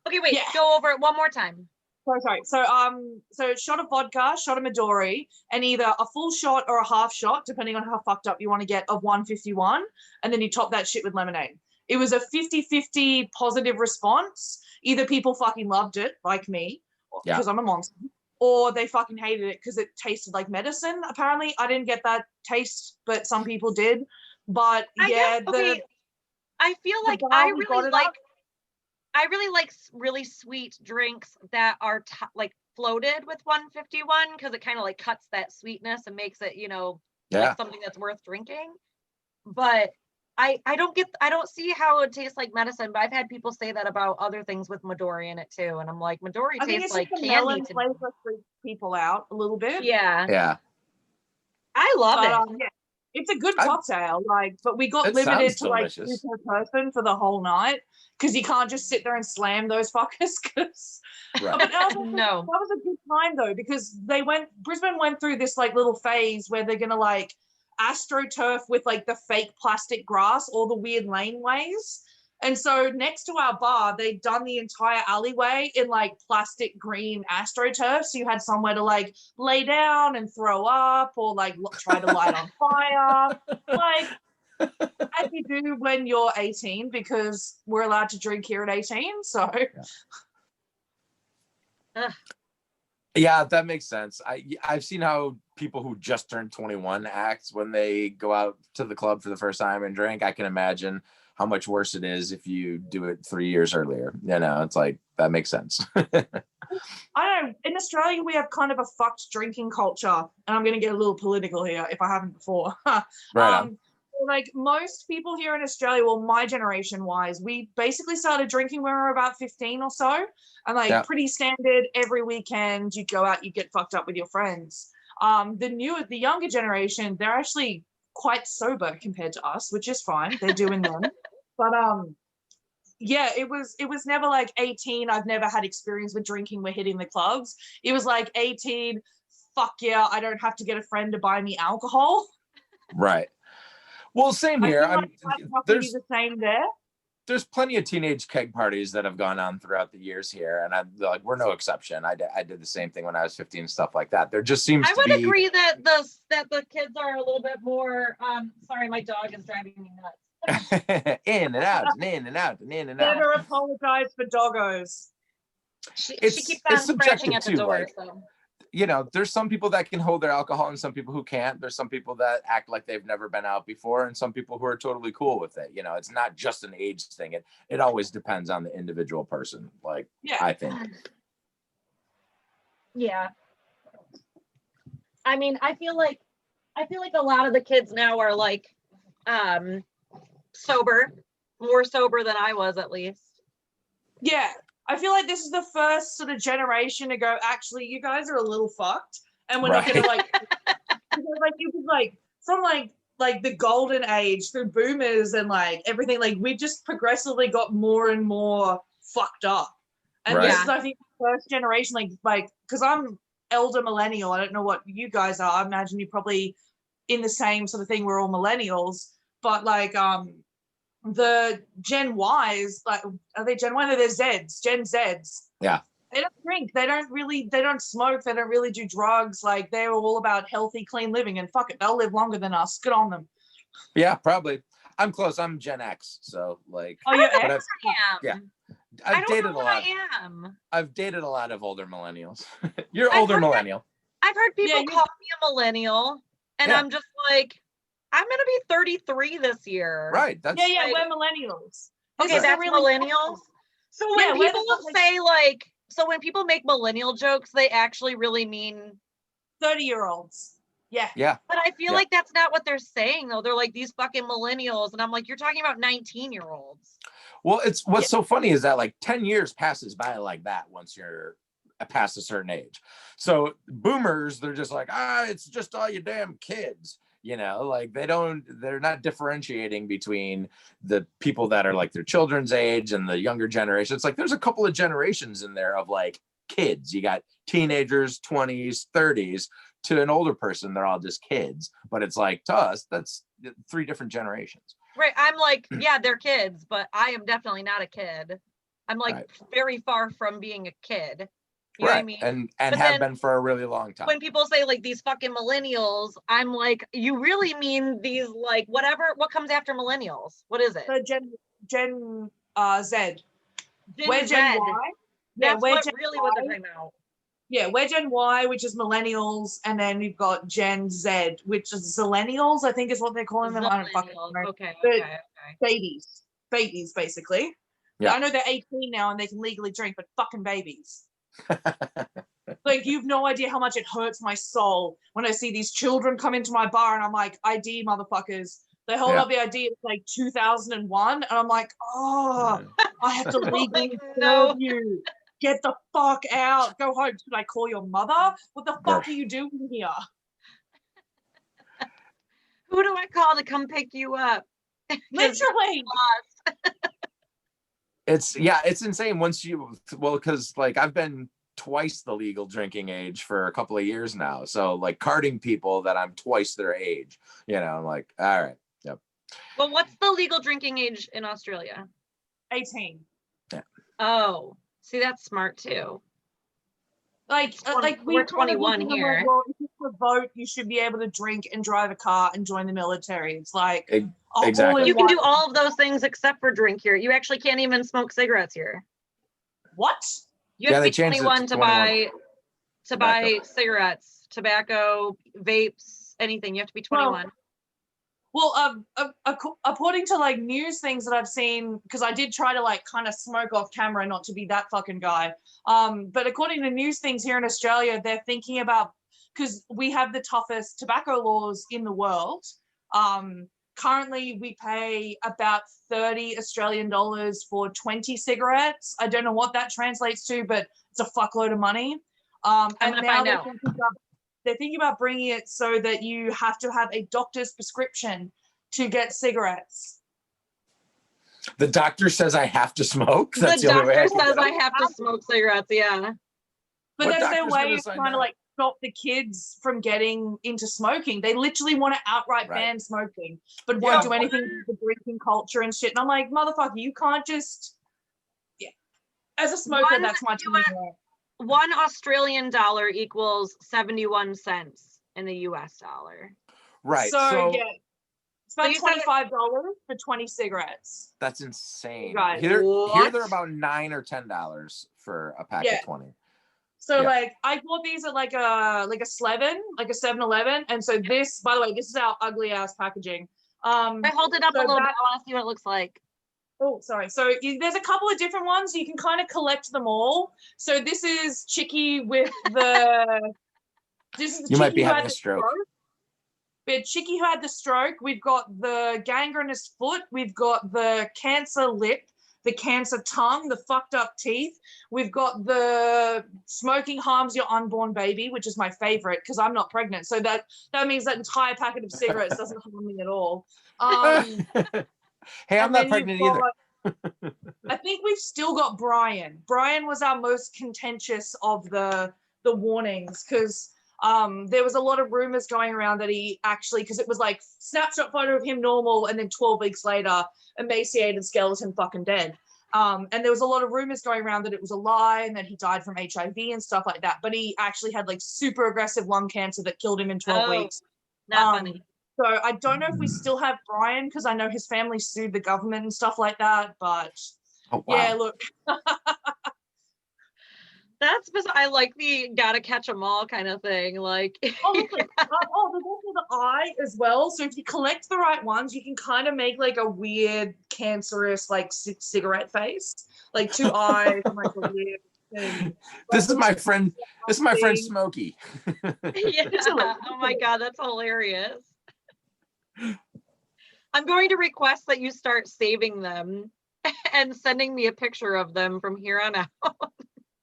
Okay, wait, Go over it one more time. Sorry. So shot of vodka, shot of Midori, and either a full shot or a half shot, depending on how fucked up you want to get, of 151, and then you top that shit with lemonade. It was a 50-50 positive response. Either people fucking loved it, like me, because I'm a monster, or they fucking hated it because it tasted like medicine. Apparently, I didn't get that taste, but some people did. But I feel like I really like really sweet drinks that are like floated with 151 because it kind of like cuts that sweetness and makes it, you know, like something that's worth drinking. But I don't see how it tastes like medicine, but I've had people say that about other things with Midori in it too, and I'm like, Midori tastes like candy. To flavor freaks people out a little bit. Yeah. I love it. Yeah, it's a good cocktail, but we got limited to like 2 per person for the whole night because you can't just sit there and slam those fuckers. Right. That was a good time though because Brisbane went through this like little phase where they're gonna like astroturf with like the fake plastic grass, all the weird laneways. And so next to our bar, they'd done the entire alleyway in like plastic green astroturf. So you had somewhere to like lay down and throw up or like try to light on fire. Like as you do when you're 18, because we're allowed to drink here at 18. So yeah, that makes sense. I've seen how people who just turned 21 act when they go out to the club for the first time and drink. I can imagine how much worse it is if you do it 3 years earlier. You know, it's like, that makes sense. I know. In Australia, we have kind of a fucked drinking culture. And I'm going to get a little political here if I haven't before. Right on. Like most people here in Australia, well, my generation wise, we basically started drinking when we were about 15 or so. And like pretty standard every weekend, you go out, you get fucked up with your friends. The younger generation, they're actually quite sober compared to us, which is fine. They're doing them. But yeah, it was never like 18. I've never had experience with drinking. We're hitting the clubs. It was like 18. Fuck yeah, I don't have to get a friend to buy me alcohol. Right. Well, same here. There's the same there. There's plenty of teenage keg parties that have gone on throughout the years here, and I'm like, we're no exception. I did the same thing when I was 15 and stuff like that. There just seems I would agree that the kids are a little bit more. Sorry, my dog is driving me nuts. in and out, and in and out, and in and out. Never apologize for doggos. She keeps on scratching at the door. Like, so. You know, there's some people that can hold their alcohol and some people who can't. There's some people that act like they've never been out before and some people who are totally cool with it. You know, it's not just an age thing. It always depends on the individual person. Like, yeah. I think. Yeah. I mean, I feel like a lot of the kids now are like sober, more sober than I was at least. Yeah. I feel like this is the first sort of generation to go, actually, you guys are a little fucked. And we're not going to like, like, it was like, from like the golden age through boomers and like everything, like we just progressively got more and more fucked up. And this is, I think, the first generation, like, because I'm elder millennial. I don't know what you guys are. I imagine you're probably in the same sort of thing. We're all millennials, but like, the Gen Ys, like, are they Gen Y? No, they're Zs, Gen Zs. Yeah. They don't drink. They don't smoke. They don't really do drugs. Like, they're all about healthy, clean living, and fuck it, they'll live longer than us. Good on them. Yeah, probably. I'm close. I'm Gen X. So like, oh, you're X? Yeah. I've dated a lot. I've dated a lot of older millennials. You're older millennial. I've heard people call me a millennial, and I'm just like, I'm gonna be 33 this year. Right. That's yeah. We're millennials. Okay, that's really millennials. So when people say like, so when people make millennial jokes, they actually really mean 30-year-olds. Yeah. Yeah. But I feel like that's not what they're saying though. They're like these fucking millennials, and I'm like, you're talking about 19-year-olds. Well, it's what's so funny is that like 10 years passes by like that once you're past a certain age. So boomers, they're just like, it's just all you damn kids. You know, like they're not differentiating between the people that are like their children's age and the younger generation. It's like there's a couple of generations in there of like kids. You got teenagers, 20s, 30s, to an older person, they're all just kids. But it's like, to us, that's 3 different generations. Right. I'm like, yeah, they're kids, but I am definitely not a kid. I'm like very far from being a kid. You know what I mean? And have been for a really long time. When people say like these fucking millennials, I'm like, you really mean these like what comes after millennials? What is it? Gen Z. We're Gen Y. That's what they're talking about. Yeah, we're Gen Y, which is millennials, and then we've got Gen Z, which is zillennials, I think is what they're calling them. I don't fucking know. Okay. Babies, basically. Yeah. I know they're 18 now and they can legally drink, but fucking babies. Like, you've no idea how much it hurts my soul when I see these children come into my bar and I'm like, ID motherfuckers. They hold up the ID, it's like 2001, and I'm like, I have to legally serve you. Get the fuck out. Go home. Should I call your mother? What the fuck are you doing here? Who do I call to come pick you up? Literally. It's insane because like I've been twice the legal drinking age for a couple of years now. So like carding people that I'm twice their age, you know, I'm like, all right. Yep. Well, what's the legal drinking age in Australia? 18. Yeah. Oh, see, that's smart too. We're 21 here. Like, well, if you vote, you should be able to drink and drive a car and join the military. It's like exactly. You can do all of those things except for drink here. You actually can't even smoke cigarettes here. What? You have to be 21 to buy cigarettes, tobacco, vapes, anything. You have to be 21. Well, according to like news things that I've seen, because I did try to like kind of smoke off camera, not to be that fucking guy. But according to news things here in Australia, they're thinking about, because we have the toughest tobacco laws in the world. Currently, we pay about 30 Australian dollars for 20 cigarettes. I don't know what that translates to, but it's a fuckload of money. And now they're thinking about bringing it so that you have to have a doctor's prescription to get cigarettes. The doctor says I have to smoke. That's the the only way doctor I can says go? I have to smoke cigarettes. Yeah. But What that's their doctor's way gonna of sign trying to that? like stop the kids from getting into smoking. They literally want to outright Right. ban smoking, but won't do anything with the drinking culture and shit. And I'm like, motherfucker, you can't just. Yeah. As a smoker, that's my two. $1 Australian dollar equals 71 cents in the US dollar. Right. So yeah, it's about So you said- $25 for 20 cigarettes. That's insane. Guys, Here what? they're about $9 or $10 for a pack of 20. So Yeah. like I bought these at like a Slevin, like a 7-Eleven. And so this, by the way, this is our ugly ass packaging. I hold it up so a little bit. that- I want to see what it looks like. Oh, sorry. So there's a couple of different ones. You can kind of collect them all. So this is Chicky with the. This is You might Chicky be who had having a the stroke. We had Chicky who had the stroke. We've got the gangrenous foot. We've got the cancer lip, the cancer tongue, the fucked up teeth. We've got the smoking harms your unborn baby, which is my favorite because I'm not pregnant. So that means that entire packet of cigarettes doesn't harm me at all. Hey, I'm and not then pregnant you've either. got- I think we've still got Brian. Brian was our most contentious of the warnings because there was a lot of rumors going around that he actually, because it was like snapshot photo of him normal and then 12 weeks later, emaciated skeleton fucking dead. And there was a lot of rumors going around that it was a lie and that he died from HIV and stuff like that. But he actually had like super aggressive lung cancer that killed him in 12 weeks. Not funny. So I don't know if we still have Brian because I know his family sued the government and stuff like that. But Oh, wow. yeah, look. That's bizarre. I like the gotta catch 'em all kind of thing. Like, Oh, look, there's also the eye as well. So if you collect the right ones, you can kind of make like a weird cancerous like cigarette face, like two eyes, and, like a weird thing. This is my friend. This is my friend Smokey. yeah. Oh my God, that's hilarious. I'm going to request that you start saving them and sending me a picture of them from here on out.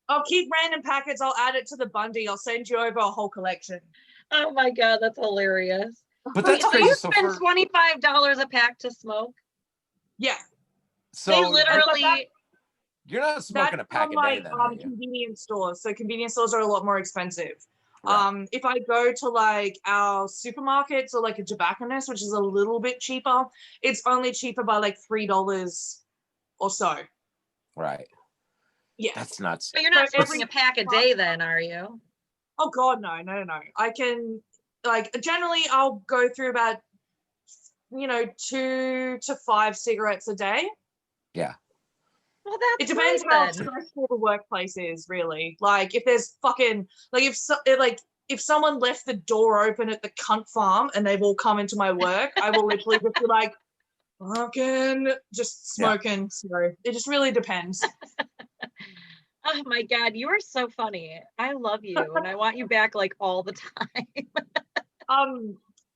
I'll keep random packets. I'll add it to the Bundy. I'll send you over a whole collection. Oh my God, that's hilarious. But that's So crazy. you So spend for, $25 a pack to smoke? Yeah, so They literally. you're not smoking a pack a day then, are you? convenience stores. So convenience stores are a lot more expensive. Right. If I go to like our supermarkets or like a tobacconist, which is a little bit cheaper, it's only cheaper by like $3 or so. Right. Yeah. That's nuts. But you're not So smoking a pack a day then, are you? Oh God, no. I can like generally I'll go through about 2 to 5 cigarettes a day. Yeah. Well, that's It depends great how then. stressful the workplace is, really. Like if there's fucking if someone left the door open at the cunt farm and they've all come into my work, I will literally just be like, fucking just smoking. So it just really depends. Oh my God, you are so funny. I love you and I want you back like all the time.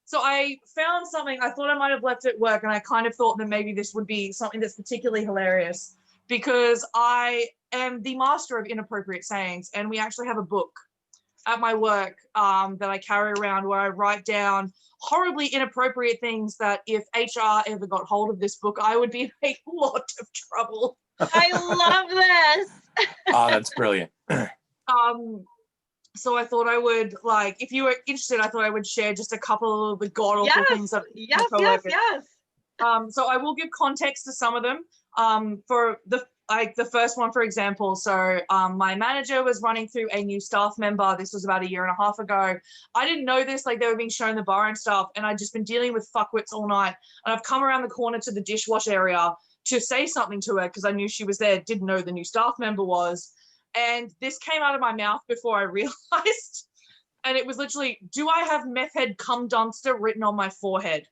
So I found something, I thought I might have left it at work, and I kind of thought that maybe this would be something that's particularly hilarious because I am the master of inappropriate sayings, and we actually have a book at my work that I carry around where I write down horribly inappropriate things that if HR ever got hold of this book, I would be in a lot of trouble. I love this. Oh, that's brilliant. So I thought I would, like, if you were interested, I thought I would share just a couple of the god-awful things that Yes. So I will give context to some of them. For the first one, for example, so my manager was running through a new staff member. This was about 1.5 years ago. I didn't know this, like they were being shown the bar and stuff, and I'd just been dealing with fuckwits all night. And I've come around the corner to the dishwash area to say something to her because I knew she was there, didn't know the new staff member was. And this came out of my mouth before I realized. And it was literally, do I have meth head cum dumpster written on my forehead?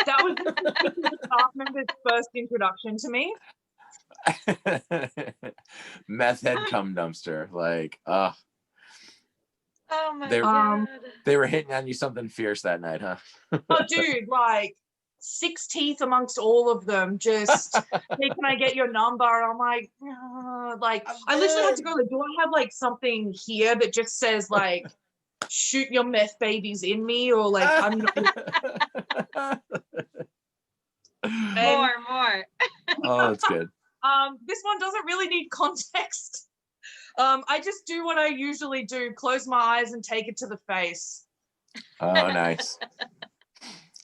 That was the staff member's first introduction to me. Meth head cum dumpster. Like, Oh my They- God. they were hitting on you something fierce that night, huh? Oh, dude, like 6 teeth amongst all of them. Just, hey, can I get your number? And I'm like, like, I literally had to go, like, do I have like something here that just says like shoot your meth babies in me, or like I'm not. More. Oh, that's good. This one doesn't really need context. I just do what I usually do: close my eyes and take it to the face. Oh, nice.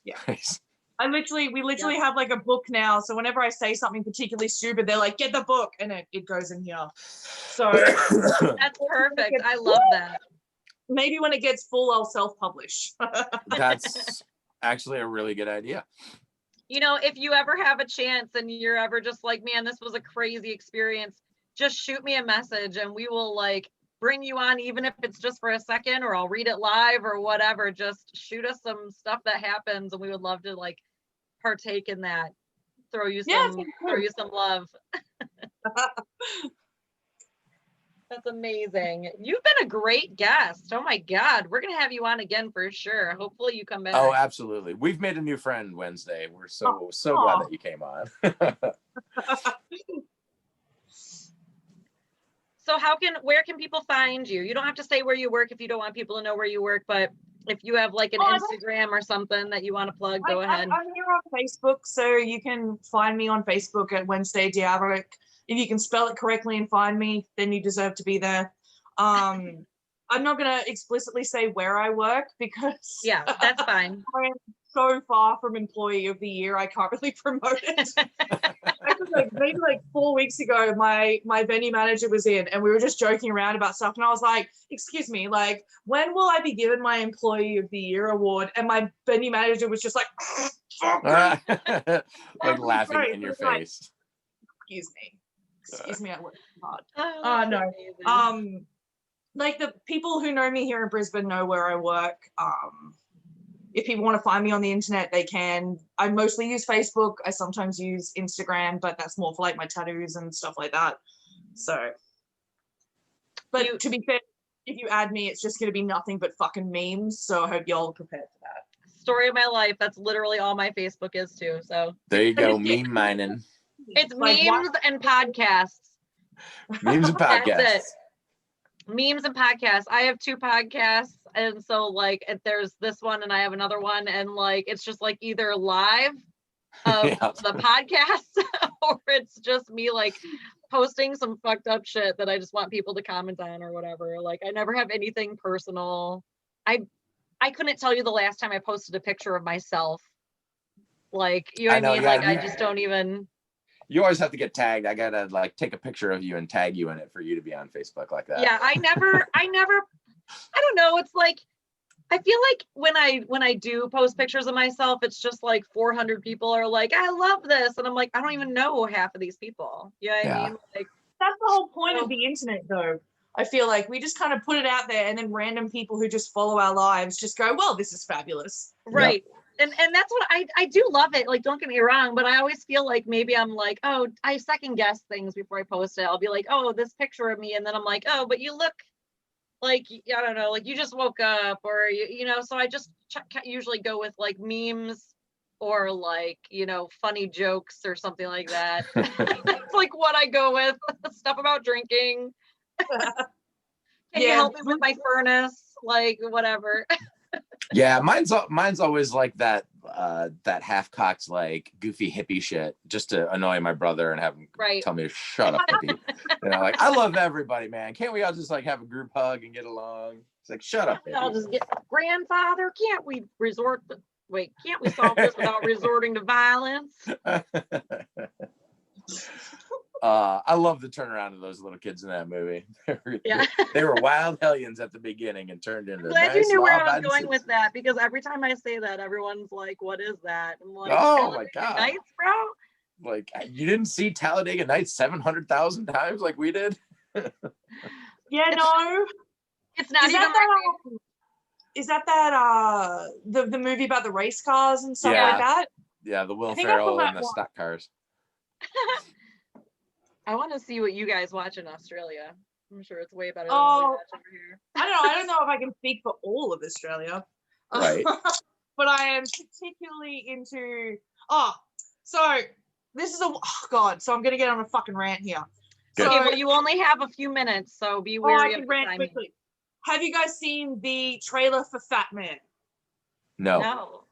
Yeah. Nice. We literally have like a book now. So whenever I say something particularly stupid, they're like, "Get the book," and it goes in here. So that's perfect. I love that. Maybe when it gets full, I'll self-publish. That's actually a really good idea. You know, if you ever have a chance and you're ever just like, man, this was a crazy experience, just shoot me a message and we will like bring you on, even if it's just for a second, or I'll read it live or whatever. Just shoot us some stuff that happens and we would love to like partake in that. Throw you some love. That's amazing. You've been a great guest. Oh my God. We're going to have you on again for sure. Hopefully you come back. Oh, absolutely. We've made a new friend Wednesday. We're so glad that you came on. So where can people find you? You don't have to say where you work if you don't want people to know where you work, but if you have like an Instagram or something that you want to plug, go ahead. I'm here on Facebook, so you can find me on Facebook at Wednesday Diaveric. If you can spell it correctly and find me, then you deserve to be there. I'm not going to explicitly say where I work because that's fine. I'm so far from Employee of the Year, I can't really promote it. Maybe like 4 weeks ago, my venue manager was in and we were just joking around about stuff. And I was like, excuse me, like, when will I be given my Employee of the Year award? And my venue manager was just like, like laughing in your face. Excuse me, I work hard. No. Amazing. Like the people who know me here in Brisbane know where I work. If people want to find me on the internet, they can. I mostly use Facebook. I sometimes use Instagram, but that's more for like my tattoos and stuff like that. So, but to be fair, if you add me, it's just going to be nothing but fucking memes. So I hope y'all are prepared for that. Story of my life. That's literally all my Facebook is too. So there you go, meme mining. It's like memes and podcasts. Memes and podcasts. That's it. Memes and podcasts. I have 2 podcasts, and so like there's this one and I have another one, and like it's just like either live of the podcast or it's just me like posting some fucked up shit that I just want people to comment on or whatever. Like I never have anything personal. I couldn't tell you the last time I posted a picture of myself. Like, you know what I mean? Like I just don't even. You always have to get tagged. I gotta like take a picture of you and tag you in it for you to be on Facebook like that. Yeah, I don't know. It's like, I feel like when I do post pictures of myself, it's just like 400 people are like, I love this. And I'm like, I don't even know half of these people. You know what I mean? Like, that's the whole point of the internet though. I feel like we just kind of put it out there and then random people who just follow our lives just go, well, this is fabulous. Right. Yep. And that's what I do love it. Like, don't get me wrong, but I always feel like maybe I'm like, oh, I second guess things before I post it. I'll be like, oh, this picture of me. And then I'm like, oh, but you look like, I don't know, like you just woke up or, you know, so I just usually go with like memes or like, you know, funny jokes or something like that. It's like what I go with. Stuff about drinking. Can you help me with my furnace? Like, whatever. Yeah, mine's always like that that half-cocked like goofy hippie shit just to annoy my brother and have him tell me to shut up, hippie. You know, like I love everybody, man. Can't we all just like have a group hug and get along? It's like shut up, hippie. I'll just get grandfather. Can't we solve this without resorting to violence? I love the turnaround of those little kids in that movie. They were wild hellions at the beginning and turned into. Glad you knew where I was going with that, because every time I say that, everyone's like, "What is that?" I'm like, "Oh my god, Nights, bro!" Like you didn't see Talladega Nights 700,000 times like we did. Yeah, no, it's not even. Is that the movie about the race cars and stuff like that? Yeah, the Will Ferrell and the stock cars. I want to see what you guys watch in Australia. I'm sure it's way better than what we watch over here. I don't know if I can speak for all of Australia. Right. But I am particularly into so this is so I'm gonna get on a fucking rant here. Okay, well you only have a few minutes, so be wary of the timing. Quickly. have you guys seen the trailer for Fat Man? No.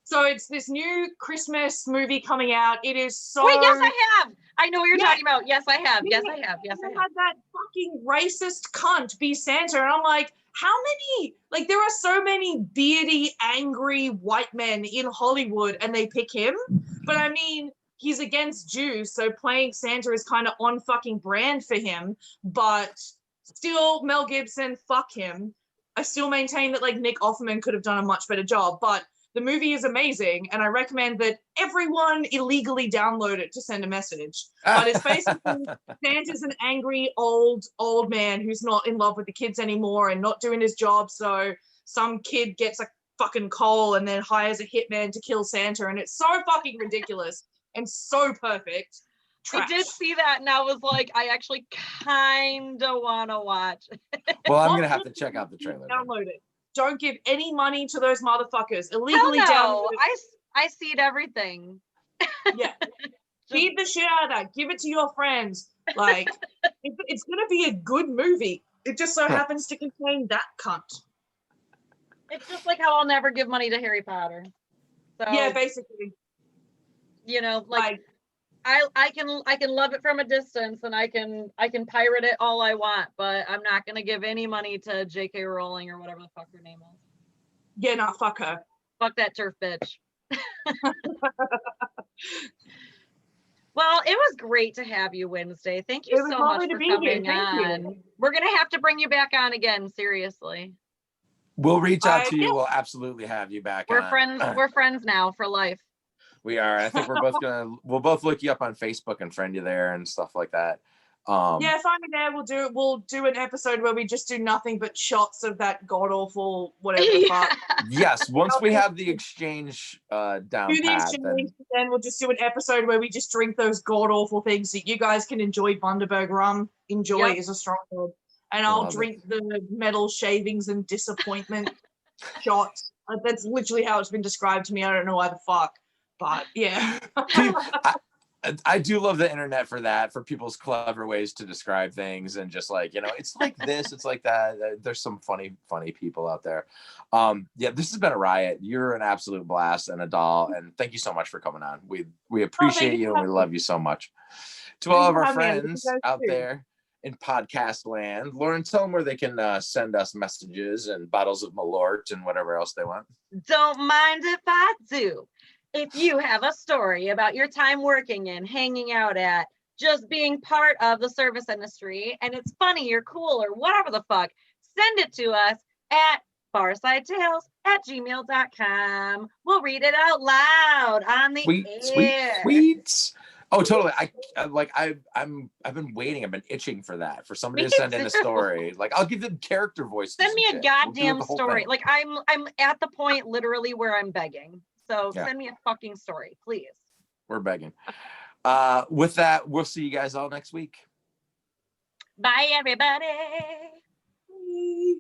So it's this new Christmas movie coming out. It is so. Wait, yes, I have. I know what you're talking about. Yes, I have. Yes, I have. Yes, I have. Had that fucking racist cunt be Santa, and I'm like, how many? Like, there are so many beardy, angry white men in Hollywood, and they pick him. But I mean, he's against Jews, so playing Santa is kind of on fucking brand for him. But still, Mel Gibson, fuck him. I still maintain that like Nick Offerman could have done a much better job, but the movie is amazing, and I recommend that everyone illegally download it to send a message. But it's basically Santa's an angry old man who's not in love with the kids anymore and not doing his job. So some kid gets a fucking coal and then hires a hitman to kill Santa, and it's so fucking ridiculous and so perfect. Trash. I did see that, and I was like, I actually kind of want to watch. Well, I'm gonna have to check out the trailer. Download it. Don't give any money to those motherfuckers. Illegally download it. I seed everything. Yeah. Feed the shit out of that. Give it to your friends. Like, it's going to be a good movie. It just so happens to contain that cunt. It's just like how I'll never give money to Harry Potter. So, yeah, basically. You know, like I can love it from a distance, and I can pirate it all I want, but I'm not gonna give any money to J.K. Rowling or whatever the fuck her name is. Yeah, no, fuck her. Fuck that turf bitch. Well, it was great to have you Wednesday. Thank you so much for coming on. We're gonna have to bring you back on again, seriously. We'll reach out to you. We'll absolutely have you back on. We're friends now for life. We are. I think we'll both look you up on Facebook and friend you there and stuff like that. Yeah, find me there. We'll do an episode where we just do nothing but shots of that god awful whatever the fuck. Yes, once we have the exchange down pat, then we'll just do an episode where we just drink those god awful things that you guys can enjoy. Bundaberg rum. Enjoy is a strong word. And I'll drink the metal shavings and disappointment shots. That's literally how it's been described to me. I don't know why the fuck. But yeah. I do love the internet for that, for people's clever ways to describe things, and just like, it's like this, it's like that. There's some funny people out there. Yeah, this has been a riot. You're an absolute blast and a doll, and thank you so much for coming on. We appreciate you, and we love you so much. To all of our friends out there in podcast land, Lauren, tell them where they can send us messages and bottles of Malort and whatever else they want. Don't mind if I do. If you have a story about your time working and hanging out at, just being part of the service industry, and it's funny or cool or whatever the fuck, send it to us at barsidetales@gmail.com. We'll read it out loud on the air. Sweet. Oh, totally. I've been waiting. I've been itching for that, for somebody to send in a story. Like, I'll give them character voices. Send me a goddamn story. Like, I'm at the point literally where I'm begging. So send me a fucking story, please. We're begging. With that, we'll see you guys all next week. Bye, everybody. Bye.